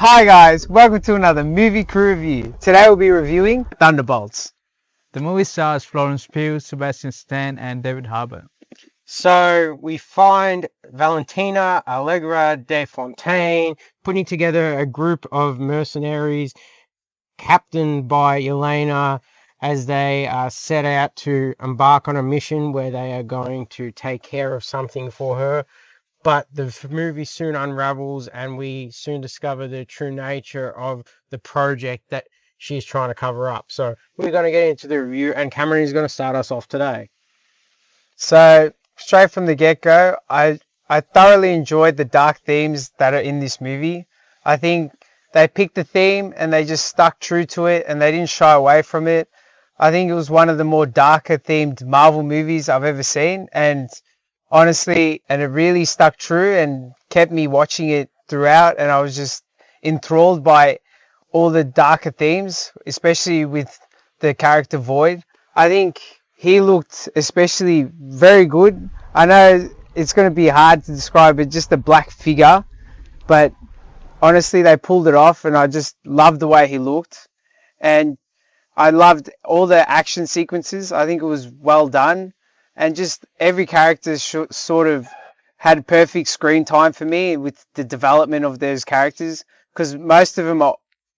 Hi guys, welcome to another movie crew review. Today we'll be reviewing Thunderbolts. The movie stars Florence, Pugh, Sebastian and David Harbour. So we find Valentina Allegra de Fontaine putting together a group of mercenaries captained by Elena as they are set out to embark on a mission where they are going to take care of something for her. But the movie soon unravels and we soon discover the true nature of the project that she's trying to cover up. So we're going to get into the review and Cameron is going to start us off today. So straight from the get-go, I thoroughly enjoyed the dark themes that are in this movie. I think they picked the theme and they just stuck true to it and they didn't shy away from it. I think it was one of the more darker themed Marvel movies I've ever seen, and honestly, and it really stuck true and kept me watching it throughout, and I was just enthralled by all the darker themes, especially with the character Void. I think he looked especially very good. I know it's going to be hard to describe it, just a black figure, but honestly they pulled it off and I just loved the way he looked, and I loved all the action sequences. I think it was well done. And just every character sort of had perfect screen time for me with the development of those characters. Because most of them are,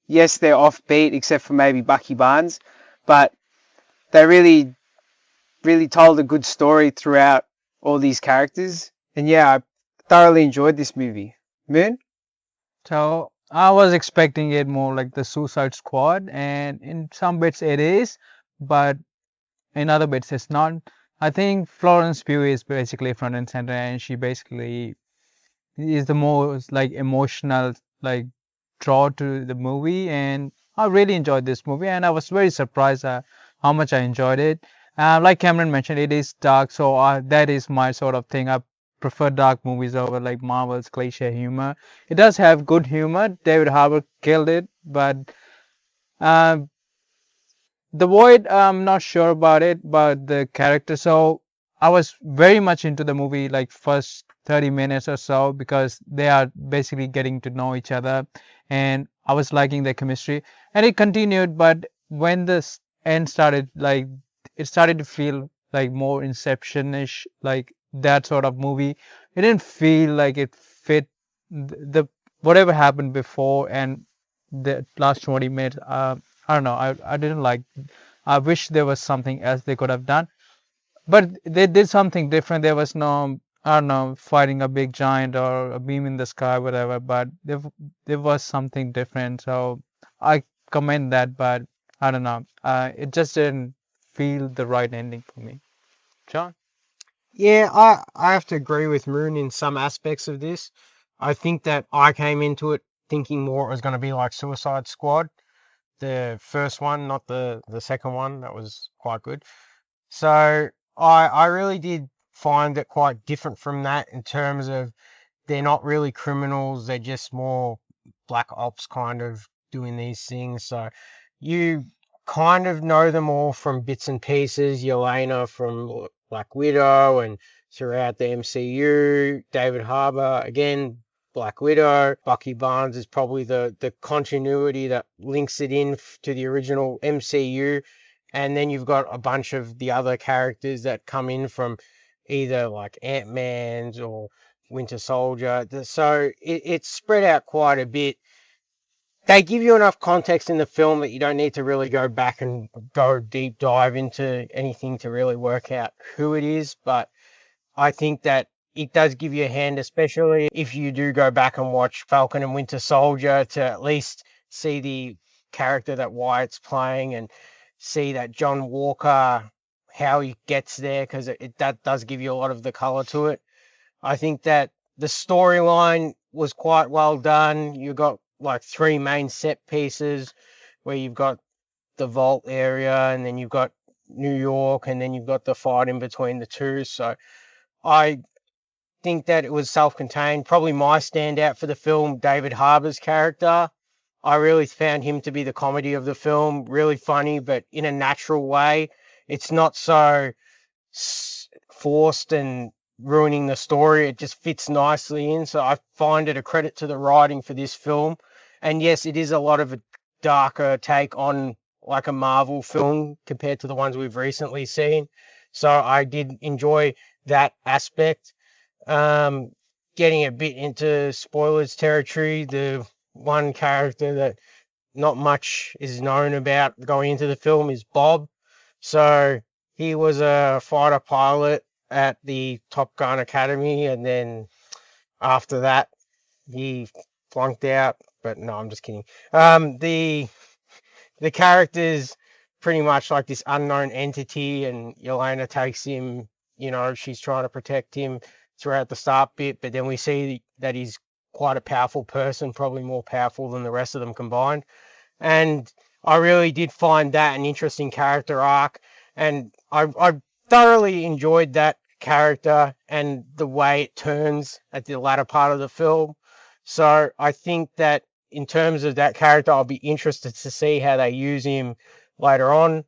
yes, they're offbeat, except for maybe Bucky Barnes. But they really, really told a good story throughout all these characters. And yeah, I thoroughly enjoyed this movie. Moon? So I was expecting it more like the Suicide Squad, and in some bits it is, but in other bits it's not. I think Florence Pugh is basically front and center, and she basically is the most like emotional like draw to the movie, and I really enjoyed this movie, and I was very surprised at how much I enjoyed it. Like Cameron mentioned, it is dark, so that is my sort of thing. I prefer dark movies over like Marvel's cliche humor. It does have good humor. David Harbour killed it, but uh, the Void, I'm not sure about it, but the character. So I was very much into the movie, like first 30 minutes or so, because they are basically getting to know each other, and I was liking their chemistry, and it continued. But when the end started, like it started to feel like more Inception-ish, like that sort of movie. It didn't feel like it fit the whatever happened before and the last 20 minutes. I don't know. I didn't like. I wish there was something else they could have done, but they did something different. There was no, I don't know, fighting a big giant or a beam in the sky, whatever. But there was something different. So I commend that, but I don't know. It just didn't feel the right ending for me. John? Yeah, I have to agree with Moon in some aspects of this. I think that I came into it thinking more it was going to be like Suicide Squad, the first one, not the second one. That was quite good. So I really did find it quite different from that in terms of they're not really criminals. They're just more black ops kind of doing these things. So you kind of know them all from bits and pieces. Yelena from Black Widow and throughout the MCU. David Harbour, again, Black Widow. Bucky Barnes is probably the continuity that links it in to the original MCU. And then you've got a bunch of the other characters that come in from either like Ant-Man's or Winter Soldier. So it's spread out quite a bit. They give you enough context in the film that you don't need to really go back and go deep dive into anything to really work out who it is. But I think that it does give you a hand, especially if you do go back and watch Falcon and Winter Soldier, to at least see the character that Wyatt's playing and see that John Walker, how he gets there, because that does give you a lot of the color to it. I think that the storyline was quite well done. You got like three main set pieces where you've got the vault area and then you've got New York and then you've got the fight in between the two. So I think that it was self-contained. Probably my standout for the film, David Harbour's character. I really found him to be the comedy of the film. Really funny, but in a natural way. It's not so forced and ruining the story. It just fits nicely in. So I find it a credit to the writing for this film. And yes, it is a lot of a darker take on like a Marvel film compared to the ones we've recently seen. So I did enjoy that aspect. Um, Getting a bit into spoilers territory, the one character that not much is known about going into the film is Bob. So he was a fighter pilot at the Top Gun Academy, and then after that, he flunked out. But no, I'm just kidding. The character's pretty much like this unknown entity, and Yelena takes him. She's trying to protect him throughout the start bit, but then we see that he's quite a powerful person, probably more powerful than the rest of them combined. And I really did find that an interesting character arc, and I thoroughly enjoyed that character and the way it turns at the latter part of the film. So I think that in terms of that character, I'll be interested to see how they use him later on.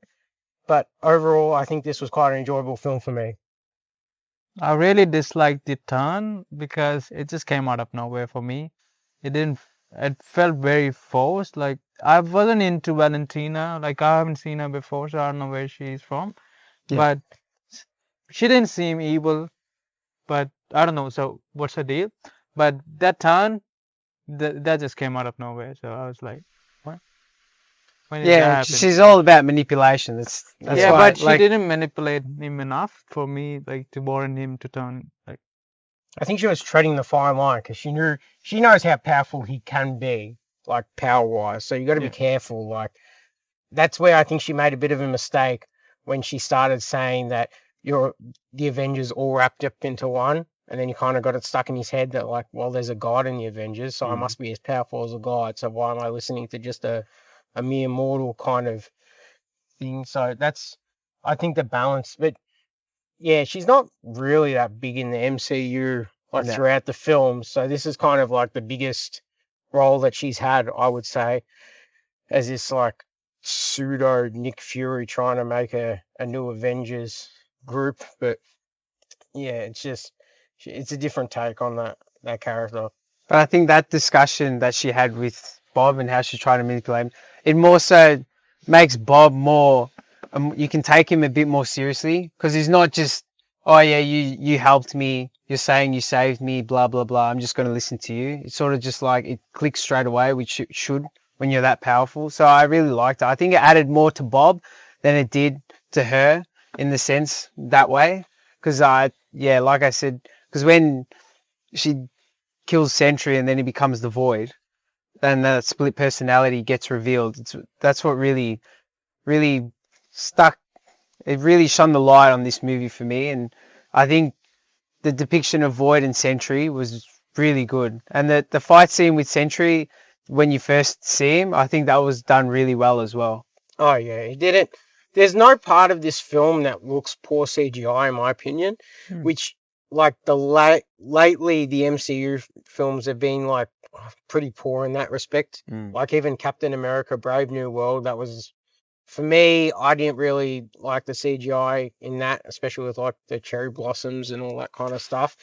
But overall, I think this was quite an enjoyable film for me. I really disliked the turn because it just came out of nowhere for me. It didn't, it felt very forced. Like I wasn't into Valentina. Like I haven't seen her before, so I don't know where she's from. Yeah. But she didn't seem evil. But I don't know. So what's the deal? But that turn, that just came out of nowhere. So I was like, what? When did that Yeah, happen? she's all about manipulation. That's Yeah, why, but she like, didn't manipulate him enough for me, like to warrant him to turn. Like, I think she was treading the fine line because she knows how powerful he can be, like power wise. So you got to be Yeah. careful. Like that's where I think she made a bit of a mistake when she started saying that you're the Avengers all wrapped up into one, and then you kind of got it stuck in his head that like, well, there's a god in the Avengers, so I must be as powerful as a god. So why am I listening to just a mere mortal kind of thing? So that's I think the balance, but yeah, she's not really that big in the MCU like No. throughout the film. So this is kind of like the biggest role that she's had, I would say, as this like pseudo Nick Fury trying to make a new Avengers group. But yeah, it's a different take on that character. but I think that discussion that she had with Bob and how she tried to manipulate him, it more so makes Bob more. You can take him a bit more seriously because he's not just, oh yeah, you helped me, you're saying you saved me, blah blah blah. I'm just going to listen to you. It's sort of just like it clicks straight away, which it should when you're that powerful. So I really liked it. I think it added more to Bob than it did to her in the sense that way. Because yeah, like I said, because when she kills Sentry and then he becomes the Void, then the split personality gets revealed. That's what really stuck. It really shone the light on this movie for me, and I think the depiction of Void and Sentry was really good. And the fight scene with Sentry when you first see him, I think that was done really well as well. Oh yeah, he did it. There's no part of this film that looks poor CGI in my opinion, which like lately the MCU films have been like pretty poor in that respect. Like even Captain America Brave New World, that was for me, I didn't really like the CGI in that, especially with like the cherry blossoms and all that kind of stuff.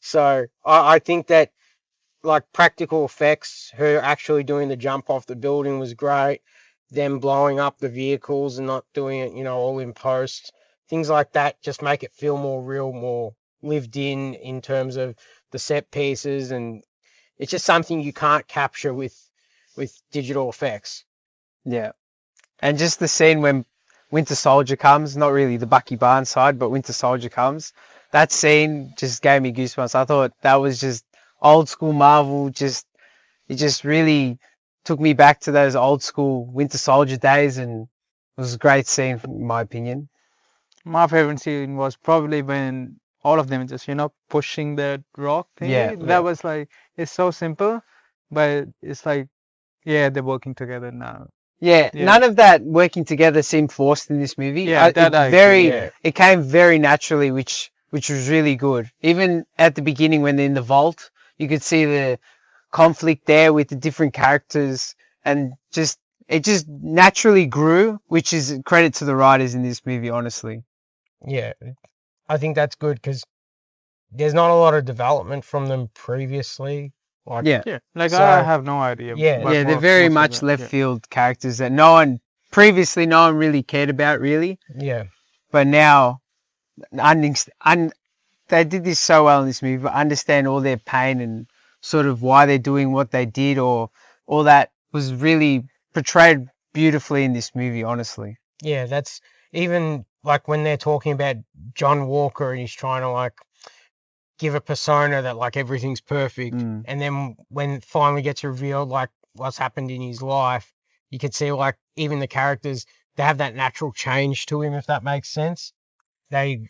So I think that like practical effects, her actually doing the jump off the building was great. Them blowing up the vehicles and not doing it, all in post. Things like that just make it feel more real, more lived in terms of the set pieces, and it's just something you can't capture with digital effects. Yeah. And just the scene when Winter Soldier comes, not really the Bucky Barnes side, but Winter Soldier comes, that scene just gave me goosebumps. I thought that was just old school Marvel. It just really took me back to those old school Winter Soldier days, and it was a great scene, in my opinion. my favorite scene was probably when all of them just, pushing that rock thing. Yeah. That was like, it's so simple, but it's like, yeah, they're working together now. Yeah, Yeah. none of that working together seemed forced in this movie. Yeah, that I very, agree, yeah. it came very naturally, which was really good. Even at the beginning when they're in the vault, you could see the conflict there with the different characters, and it just naturally grew, which is credit to the writers in this movie, honestly. Yeah, I think that's good because there's not a lot of development from them previously. Like, Yeah. Yeah, like So- I have no idea. Yeah. but Yeah, they're most very of much them, left yeah. field characters that previously no one really cared about really, yeah, but now they did this so well in this movie, but understand all their pain and sort of why they're doing what they did, or all that was really portrayed beautifully in this movie, honestly. yeah. That's even like when they're talking about John Walker and he's trying to like give a persona that like everything's perfect, Mm. and then when it finally gets revealed like what's happened in his life, you can see like even the characters, they have that natural change to him, if that makes sense. They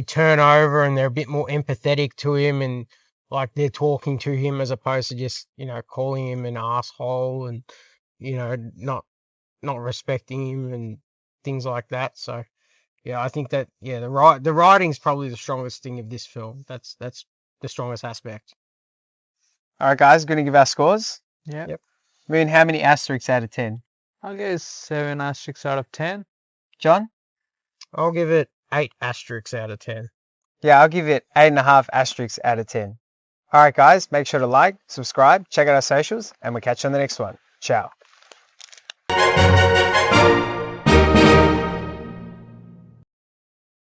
turn over and they're a bit more empathetic to him, and like they're talking to him as opposed to just, you know, calling him an asshole and, you know, not respecting him and things like that. So yeah, I think that, yeah, the writing's probably the strongest thing of this film. That's the strongest aspect. All right, guys, going to give our scores. Yeah. Yep. Moon, how many asterisks out of 10? I'll guess 7 asterisks out of 10. John? I'll give it 8 asterisks out of 10. Yeah, I'll give it 8.5 asterisks out of 10. All right, guys, make sure to like, subscribe, check out our socials, and we'll catch you on the next one. Ciao.